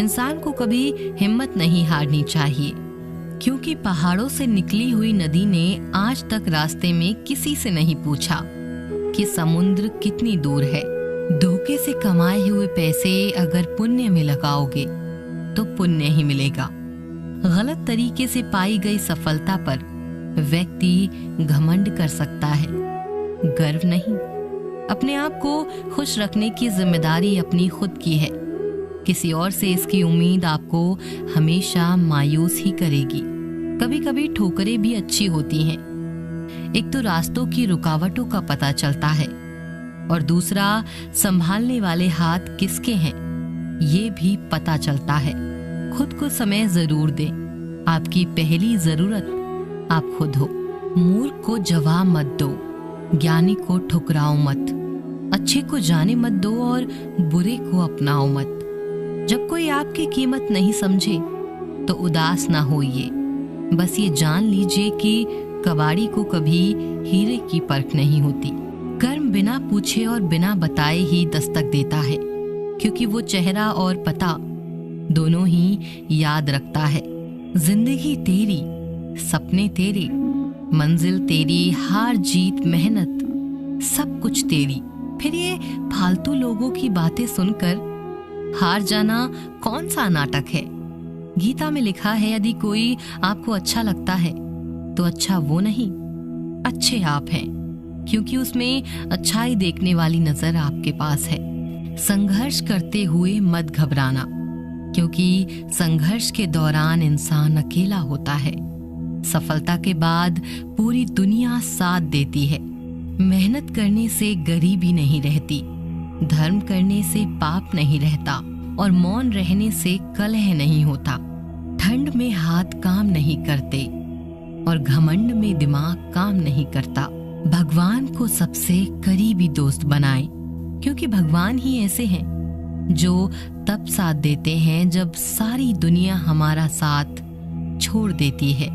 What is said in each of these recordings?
इंसान को कभी हिम्मत नहीं हारनी चाहिए, क्योंकि पहाड़ों से निकली हुई नदी ने आज तक रास्ते में किसी से नहीं पूछा कि समुद्र कितनी दूर है। धोखे से कमाए हुए पैसे अगर पुण्य में लगाओगे तो पुण्य ही मिलेगा। गलत तरीके से पाई गई सफलता पर व्यक्ति घमंड कर सकता है, गर्व नहीं। अपने आप को खुश रखने की जिम्मेदारी अपनी खुद की है। किसी और से इसकी उम्मीद आपको हमेशा मायूस ही करेगी। कभी कभी ठोकरें भी अच्छी होती हैं। एक तो रास्तों की रुकावटों का पता चलता है और दूसरा संभालने वाले हाथ किसके हैं ये भी पता चलता है। खुद को समय जरूर दें। आपकी पहली जरूरत आप खुद हो। मूर्ख को जवाब मत दो, ज्ञानी को ठुकराओ मत, अच्छे को जाने मत दो और बुरे को अपनाओ मत। जब कोई आपकी कीमत नहीं समझे तो उदास ना होइए। बस ये जान लीजिए कि कबाड़ी को कभी हीरे की परख नहीं होती। कर्म बिना पूछे और बिना बताए ही दस्तक देता है, क्योंकि वो चेहरा और पता दोनों ही याद रखता है। जिंदगी तेरी, सपने तेरे, मंजिल तेरी, हार जीत मेहनत सब कुछ तेरी। फिर ये फालतू लोगों की बातें सुनकर हार जाना कौन सा नाटक है। गीता में लिखा है, यदि कोई आपको अच्छा लगता है तो अच्छा वो नहीं, अच्छे आप हैं, क्योंकि उसमें अच्छाई देखने वाली नजर आपके पास है। संघर्ष करते हुए मत घबराना, क्योंकि संघर्ष के दौरान इंसान अकेला होता है। सफलता के बाद पूरी दुनिया साथ देती है। मेहनत करने से गरीबी नहीं रहती, धर्म करने से पाप नहीं रहता और मौन रहने से कलह नहीं होता। ठंड में हाथ काम नहीं करते और घमंड में दिमाग काम नहीं करता। भगवान को सबसे करीबी दोस्त बनाएं, क्योंकि भगवान ही ऐसे हैं जो तब साथ देते हैं जब सारी दुनिया हमारा साथ छोड़ देती है।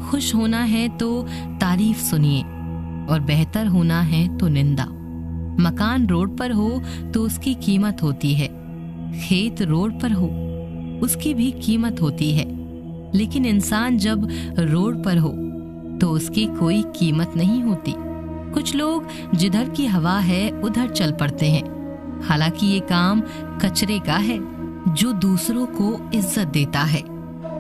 खुश होना है तो तारीफ सुनिए और बेहतर होना है तो निंदा। मकान रोड पर हो तो उसकी कीमत होती है, खेत रोड पर हो उसकी भी कीमत होती है, लेकिन इंसान जब रोड पर हो तो उसकी कोई कीमत नहीं होती। कुछ लोग जिधर की हवा है उधर चल पड़ते हैं, हालांकि ये काम कचरे का है जो दूसरों को इज्जत देता है।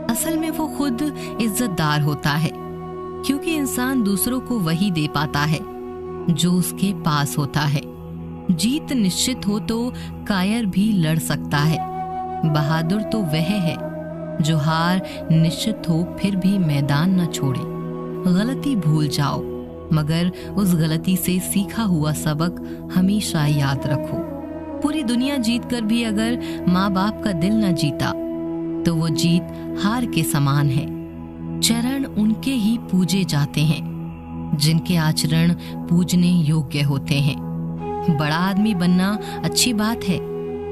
असल में वो खुद इज्जतदार होता है, क्योंकि इंसान दूसरों को वही दे पाता है जो उसके पास होता है। जीत निश्चित हो तो कायर भी लड़ सकता है। बहादुर तो वह है जो हार निश्चित हो फिर भी मैदान न छोड़े। गलती भूल जाओ, मगर उस गलती से सीखा हुआ सबक हमेशा याद रखो। पूरी दुनिया जीतकर भी अगर माँ बाप का दिल न जीता तो वो जीत हार के समान है। चरण उनके ही पूजे जाते हैं जिनके आचरण पूजने योग्य होते हैं। बड़ा आदमी बनना अच्छी बात है,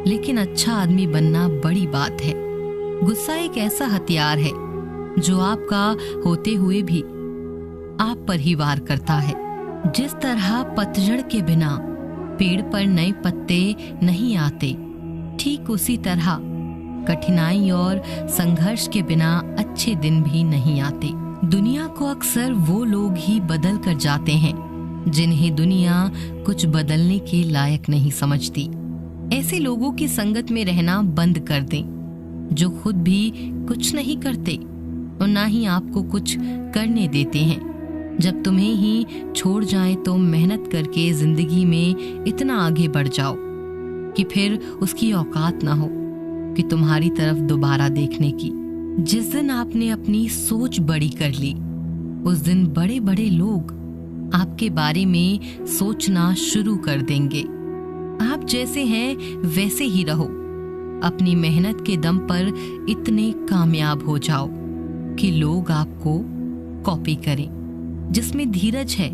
लेकिन अच्छा आदमी बनना बड़ी बात है। गुस्सा एक ऐसा हथियार है जो आपका होते हुए भी आप पर ही वार करता है। जिस तरह पतझड़ के बिना पेड़ पर नए पत्ते नहीं आते, ठीक उसी तरह कठिनाई और संघर्ष के बिना अच्छे दिन भी नहीं आते। दुनिया को अक्सर वो लोग ही बदल कर जाते हैं जिन्हें दुनिया कुछ बदलने के लायक नहीं समझती। ऐसे लोगों की संगत में रहना बंद कर दें जो खुद भी कुछ नहीं करते और ना ही आपको कुछ करने देते हैं। जब तुम्हें ही छोड़ जाए तो मेहनत करके जिंदगी में इतना आगे बढ़ जाओ कि फिर उसकी औकात ना हो कि तुम्हारी तरफ दोबारा देखने की। जिस दिन आपने अपनी सोच बड़ी कर ली, उस दिन बड़े बड़े लोग आपके बारे में सोचना शुरू कर देंगे। आप जैसे हैं वैसे ही रहो। अपनी मेहनत के दम पर इतने कामयाब हो जाओ कि लोग आपको कॉपी करें। जिसमें धीरज है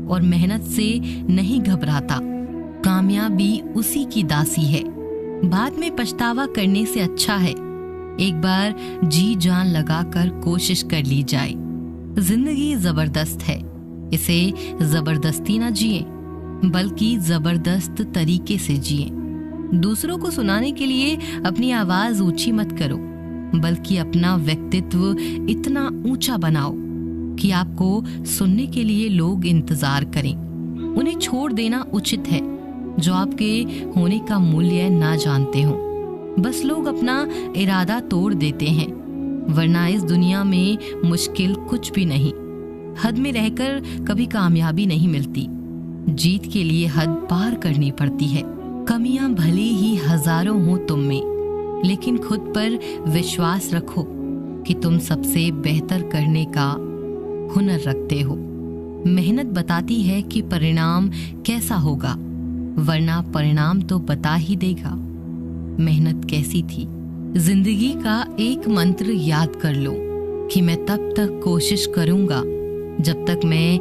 और मेहनत से नहीं घबराता, कामयाबी उसी की दासी है। बाद में पछतावा करने से अच्छा है एक बार जी जान लगाकर कोशिश कर ली जाए। जिंदगी जबरदस्त है, इसे जबरदस्ती ना जिए बल्कि जबरदस्त तरीके से जिए। दूसरों को सुनाने के लिए अपनी आवाज ऊंची मत करो, बल्कि अपना व्यक्तित्व इतना ऊंचा बनाओ कि आपको सुनने के लिए लोग इंतजार करें। उन्हें छोड़ देना उचित है जो आपके होने का मूल्य ना जानते हो। बस लोग अपना इरादा तोड़ देते हैं, वरना इस दुनिया में मुश्किल कुछ भी नहीं। हद में रहकर कभी कामयाबी नहीं मिलती। जीत के लिए हद पार करनी पड़ती है। कमियां भले ही हजारों हो तुम में, लेकिन खुद पर विश्वास रखो कि तुम सबसे बेहतर करने का हुनर रखते हो। मेहनत बताती है कि परिणाम कैसा होगा, वरना परिणाम तो बता ही देगा मेहनत कैसी थी। जिंदगी का एक मंत्र याद कर लो कि मैं तब तक कोशिश करूंगा जब तक मैं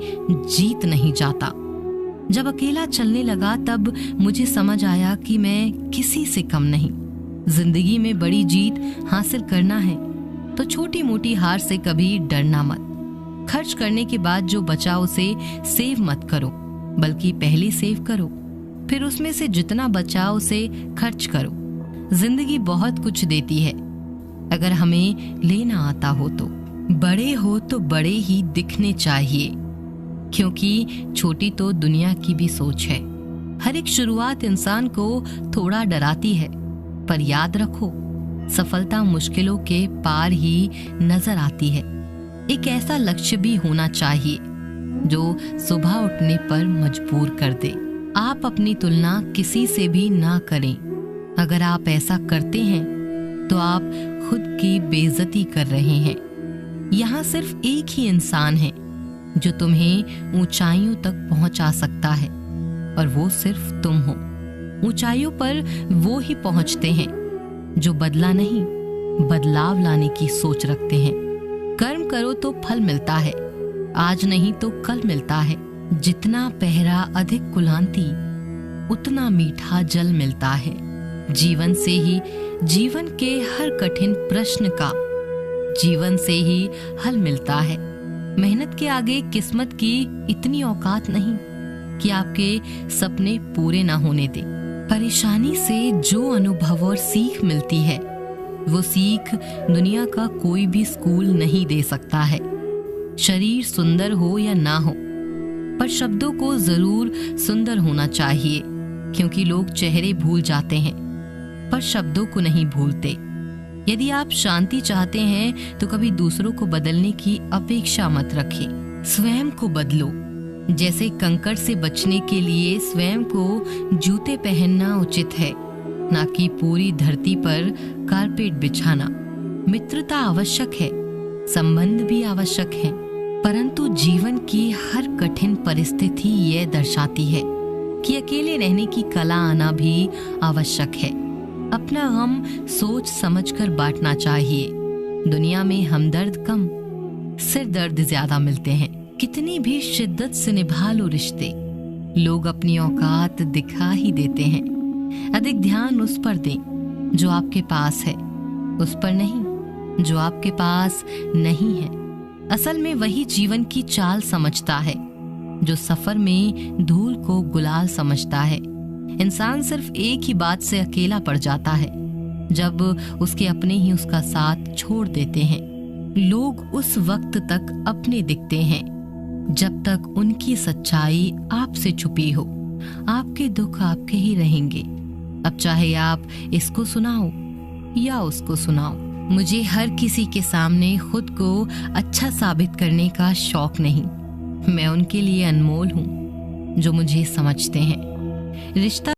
जीत नहीं जाता। जब अकेला चलने लगा तब मुझे समझ आया कि मैं किसी से कम नहीं। जिंदगी में बड़ी जीत हासिल करना है तो छोटी मोटी हार से कभी डरना मत। खर्च करने के बाद जो बचा उसे सेव मत करो, बल्कि पहले सेव करो, फिर उसमें से जितना बचा उसे खर्च करो। जिंदगी बहुत कुछ देती है, अगर हमें लेना आता हो तो। बड़े हो तो बड़े ही दिखने चाहिए, क्योंकि छोटी तो दुनिया की भी सोच है। हर एक शुरुआत इंसान को थोड़ा डराती है, पर याद रखो सफलता मुश्किलों के पार ही नजर आती है। एक ऐसा लक्ष्य भी होना चाहिए जो सुबह उठने पर मजबूर कर दे। आप अपनी तुलना किसी से भी ना करें। अगर आप ऐसा करते हैं तो आप खुद की बेइज्जती कर रहे हैं। यहाँ सिर्फ एक ही इंसान है जो तुम्हें ऊंचाइयों तक पहुंचा सकता है, और वो सिर्फ तुम हो। ऊंचाइयों पर वो ही पहुंचते हैं जो बदला नहीं, बदलाव लाने की सोच रखते हैं। कर्म करो तो फल मिलता है, आज नहीं तो कल मिलता है। जितना पहरा अधिक कुल्हांती, उतना मीठा जल मिलता है। जीवन से ही जीवन के हर कठिन प्रश्न का जीवन से ही हल मिलता है। मेहनत के आगे किस्मत की इतनी औकात नहीं कि आपके सपने पूरे ना होने दे। परेशानी से जो अनुभव और सीख मिलती है, वो सीख दुनिया का कोई भी स्कूल नहीं दे सकता है। शरीर सुंदर हो या ना हो, पर शब्दों को जरूर सुंदर होना चाहिए, क्योंकि लोग चेहरे भूल जाते हैं पर शब्दों को नहीं भूलते। यदि आप शांति चाहते हैं तो कभी दूसरों को बदलने की अपेक्षा मत रखें, स्वयं को बदलो। जैसे कंकड़ से बचने के लिए स्वयं को जूते पहनना उचित है, ना कि पूरी धरती पर कारपेट बिछाना। मित्रता आवश्यक है, संबंध भी आवश्यक है, परंतु जीवन की हर कठिन परिस्थिति यह दर्शाती है कि अकेले रहने की कला आना भी आवश्यक है। अपना गम सोच समझकर बांटना चाहिए। दुनिया में हमदर्द कम, सिर दर्द ज्यादा मिलते हैं। कितनी भी शिद्दत से निभा लो रिश्ते, लोग अपनी औकात दिखा ही देते हैं। अधिक ध्यान उस पर दें जो आपके पास है, उस पर नहीं जो आपके पास नहीं है। असल में वही जीवन की चाल समझता है जो सफर में धूल को गुलाल समझता है। इंसान सिर्फ एक ही बात से अकेला पड़ जाता है, जब उसके अपने ही उसका साथ छोड़ देते हैं। लोग उस वक्त तक अपने दिखते हैं जब तक उनकी सच्चाई आपसे छुपी हो। आपके दुख आपके ही रहेंगे, अब चाहे आप इसको सुनाओ या उसको सुनाओ। मुझे हर किसी के सामने खुद को अच्छा साबित करने का शौक नहीं। मैं उनके लिए अनमोल हूँ जो मुझे समझते हैं। रिश्ता